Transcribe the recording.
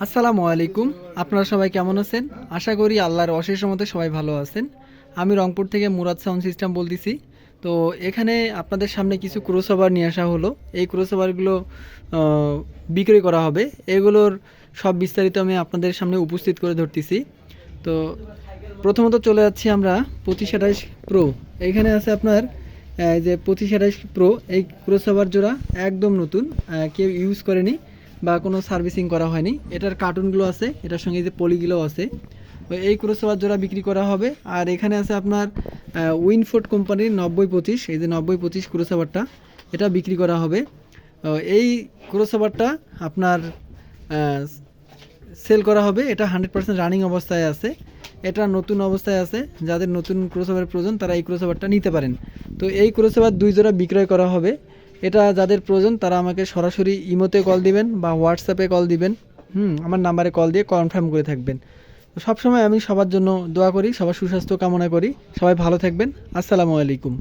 আসসালামু আলাইকুম। আপনারা সবাই কেমন আছেন? আশা করি আল্লাহর অশেষ রহমতে সবাই ভালো আছেন। আমি রংপুর থেকে মুরাদ সাউন্ড সিস্টেম বলতেছি। তো এখানে আপনাদের সামনে কিছু ক্রসওভার নিয়ে আসা হলো। এই ক্রসওভারগুলো বিক্রি করা হবে। এগুলোর সব বিস্তারিত আমি আপনাদের সামনে উপস্থিত করে ধরতেছি। তো প্রথমত চলে যাচ্ছি আমরা 2528 প্রো। এইখানে আছে আপনার এই যে 2528 প্রো, এই ক্রসওভার জোড়া একদম নতুন, কেউ ইউজ করেনি বা কোনো সার্ভিসিং করা হয়নি। এটার কার্টুনগুলো আছে, এটার সঙ্গে যে পলিগুলো আছে। তো এই ক্রসওভার জোড়া বিক্রি করা হবে। আর এখানে আছে আপনার উইনফোর্ড কোম্পানির 9025, এই যে 9025 ক্রসওভারটা, এটা বিক্রি করা হবে। এই ক্রসওভারটা আপনার সেল করা হবে। এটা 100% রানিং অবস্থায় আছে, এটা নতুন অবস্থায় আছে। যাদের নতুন ক্রসওভার প্রয়োজন তারা এই ক্রসওভারটা নিতে পারেন। তো এই ক্রসওভার 2 জোড়া বিক্রয় করা হবে। এটা যাদের প্রয়োজন তারা আমাকে সরাসরি ইমোতে কল দিবেন বা হোয়াটসঅ্যাপে কল দিবেন। আমার নাম্বারে কল দিয়ে কনফার্ম করে থাকবেন। তো সবসময় আমি সবার জন্য দোয়া করি, সবার সুস্বাস্থ্য কামনা করি। সবাই ভালো থাকবেন। আসসালামু আলাইকুম।